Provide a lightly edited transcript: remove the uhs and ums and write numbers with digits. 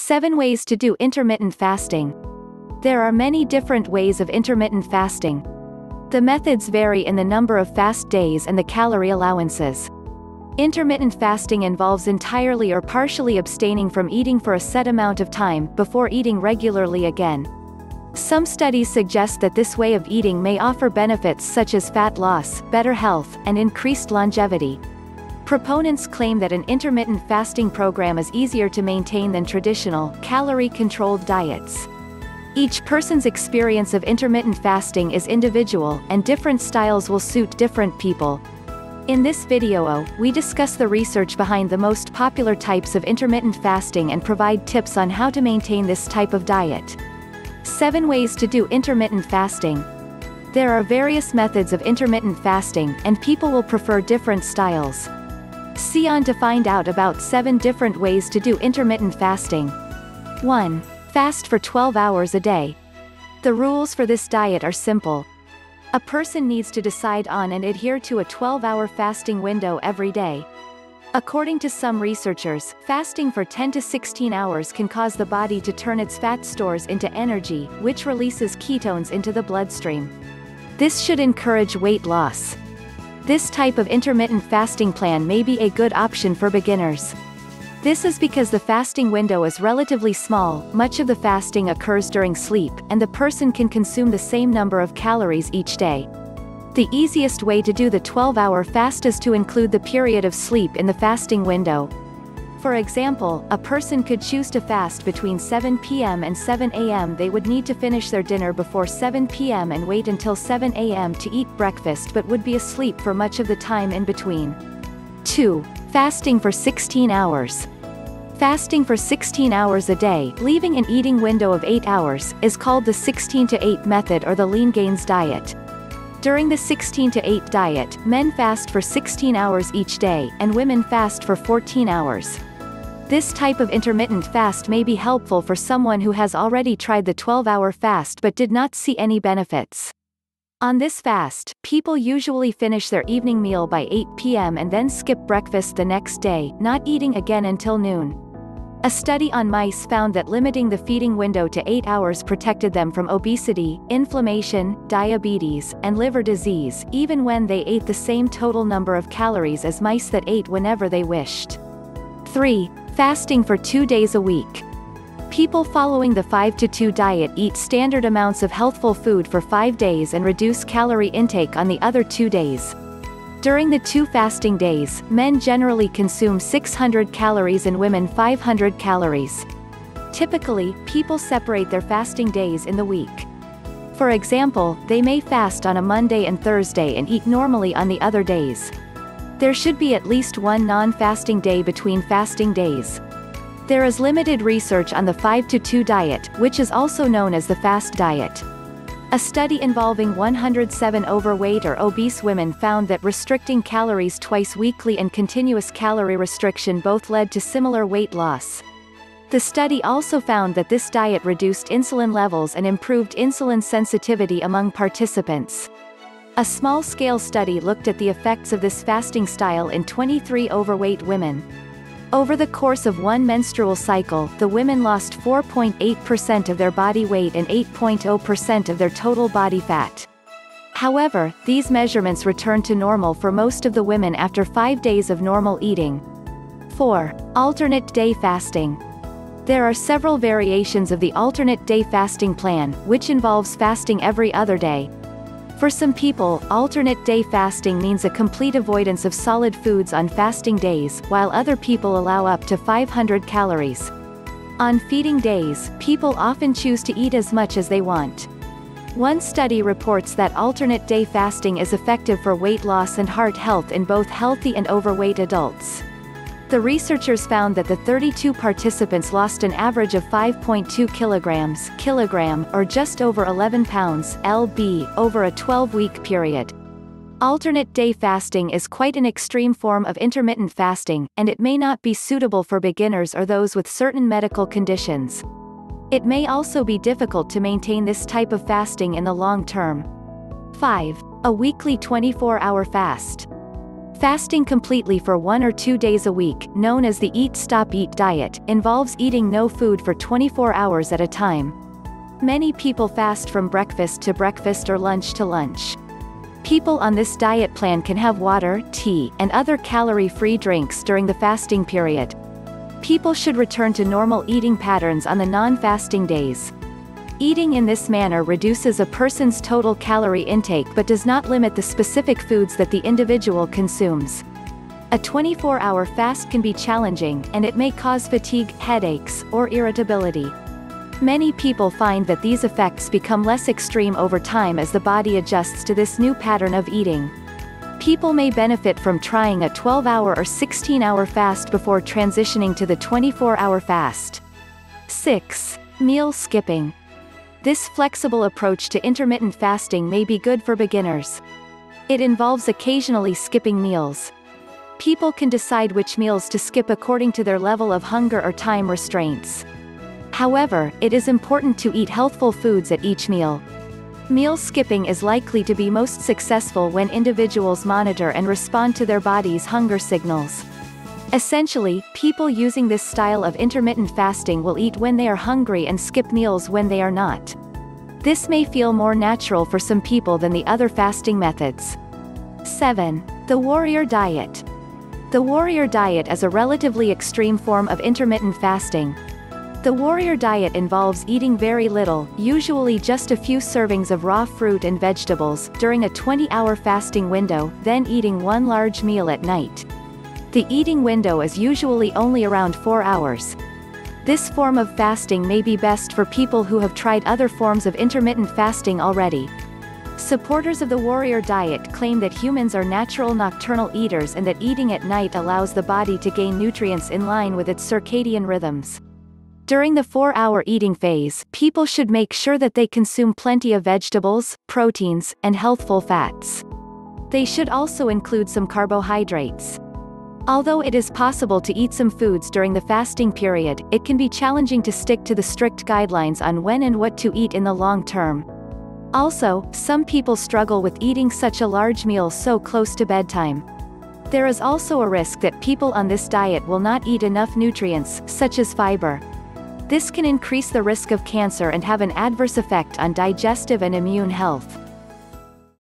7 ways to do intermittent fasting. There are many different ways of intermittent fasting. The methods vary in the number of fast days and the calorie allowances. Intermittent fasting involves entirely or partially abstaining from eating for a set amount of time before eating regularly again. Some studies suggest that this way of eating may offer benefits such as fat loss, better health, and increased longevity. Proponents claim that an intermittent fasting program is easier to maintain than traditional, calorie-controlled diets. Each person's experience of intermittent fasting is individual, and different styles will suit different people. In this video, we discuss the research behind the most popular types of intermittent fasting and provide tips on how to maintain this type of diet. 7 ways to do intermittent fasting. There are various methods of intermittent fasting, and people will prefer different styles. See on to find out about 7 different ways to do intermittent fasting. 1. Fast for 12 hours a day. The rules for this diet are simple. A person needs to decide on and adhere to a 12-hour fasting window every day. According to some researchers, fasting for 10 to 16 hours can cause the body to turn its fat stores into energy, which releases ketones into the bloodstream. This should encourage weight loss. This type of intermittent fasting plan may be a good option for beginners. This is because the fasting window is relatively small, much of the fasting occurs during sleep, and the person can consume the same number of calories each day. The easiest way to do the 12-hour fast is to include the period of sleep in the fasting window. For example, a person could choose to fast between 7 p.m. and 7 a.m. They would need to finish their dinner before 7 p.m. and wait until 7 a.m. to eat breakfast but would be asleep for much of the time in between. 2. Fasting for 16 hours. Fasting for 16 hours a day, leaving an eating window of 8 hours, is called the 16-to-8 method or the lean gains diet. During the 16-to-8 diet, men fast for 16 hours each day, and women fast for 14 hours. This type of intermittent fast may be helpful for someone who has already tried the 12-hour fast but did not see any benefits. On this fast, people usually finish their evening meal by 8 p.m. and then skip breakfast the next day, not eating again until noon. A study on mice found that limiting the feeding window to 8 hours protected them from obesity, inflammation, diabetes, and liver disease, even when they ate the same total number of calories as mice that ate whenever they wished. 3. Fasting for 2 days a week. People following the 5-to-2 diet eat standard amounts of healthful food for 5 days and reduce calorie intake on the other 2 days. During the 2 fasting days, men generally consume 600 calories and women 500 calories. Typically, people separate their fasting days in the week. For example, they may fast on a Monday and Thursday and eat normally on the other days. There should be at least one non-fasting day between fasting days. There is limited research on the 5-to-2 diet, which is also known as the fast diet. A study involving 107 overweight or obese women found that restricting calories twice weekly and continuous calorie restriction both led to similar weight loss. The study also found that this diet reduced insulin levels and improved insulin sensitivity among participants. A small-scale study looked at the effects of this fasting style in 23 overweight women. Over the course of one menstrual cycle, the women lost 4.8% of their body weight and 8.0% of their total body fat. However, these measurements returned to normal for most of the women after 5 days of normal eating. 4. Alternate day fasting. There are several variations of the alternate day fasting plan, which involves fasting every other day. For some people, alternate day fasting means a complete avoidance of solid foods on fasting days, while other people allow up to 500 calories. On feeding days, people often choose to eat as much as they want. One study reports that alternate day fasting is effective for weight loss and heart health in both healthy and overweight adults. The researchers found that the 32 participants lost an average of 5.2 kilogram, or just over 11 pounds, lb, over a 12-week period. Alternate day fasting is quite an extreme form of intermittent fasting, and it may not be suitable for beginners or those with certain medical conditions. It may also be difficult to maintain this type of fasting in the long term. 5. A weekly 24-hour fast. Fasting completely for 1 or 2 days a week, known as the Eat Stop Eat diet, involves eating no food for 24 hours at a time. Many people fast from breakfast to breakfast or lunch to lunch. People on this diet plan can have water, tea, and other calorie-free drinks during the fasting period. People should return to normal eating patterns on the non-fasting days. Eating in this manner reduces a person's total calorie intake but does not limit the specific foods that the individual consumes. A 24-hour fast can be challenging, and it may cause fatigue, headaches, or irritability. Many people find that these effects become less extreme over time as the body adjusts to this new pattern of eating. People may benefit from trying a 12-hour or 16-hour fast before transitioning to the 24-hour fast. 6. Meal skipping. This flexible approach to intermittent fasting may be good for beginners. It involves occasionally skipping meals. People can decide which meals to skip according to their level of hunger or time restraints. However, it is important to eat healthful foods at each meal. Meal skipping is likely to be most successful when individuals monitor and respond to their body's hunger signals. Essentially, people using this style of intermittent fasting will eat when they are hungry and skip meals when they are not. This may feel more natural for some people than the other fasting methods. 7. The Warrior Diet. The Warrior Diet is a relatively extreme form of intermittent fasting. The Warrior Diet involves eating very little, usually just a few servings of raw fruit and vegetables, during a 20-hour fasting window, then eating one large meal at night. The eating window is usually only around 4 hours. This form of fasting may be best for people who have tried other forms of intermittent fasting already. Supporters of the Warrior Diet claim that humans are natural nocturnal eaters and that eating at night allows the body to gain nutrients in line with its circadian rhythms. During the 4-hour eating phase, people should make sure that they consume plenty of vegetables, proteins, and healthful fats. They should also include some carbohydrates. Although it is possible to eat some foods during the fasting period, it can be challenging to stick to the strict guidelines on when and what to eat in the long term. Also, some people struggle with eating such a large meal so close to bedtime. There is also a risk that people on this diet will not eat enough nutrients, such as fiber. This can increase the risk of cancer and have an adverse effect on digestive and immune health.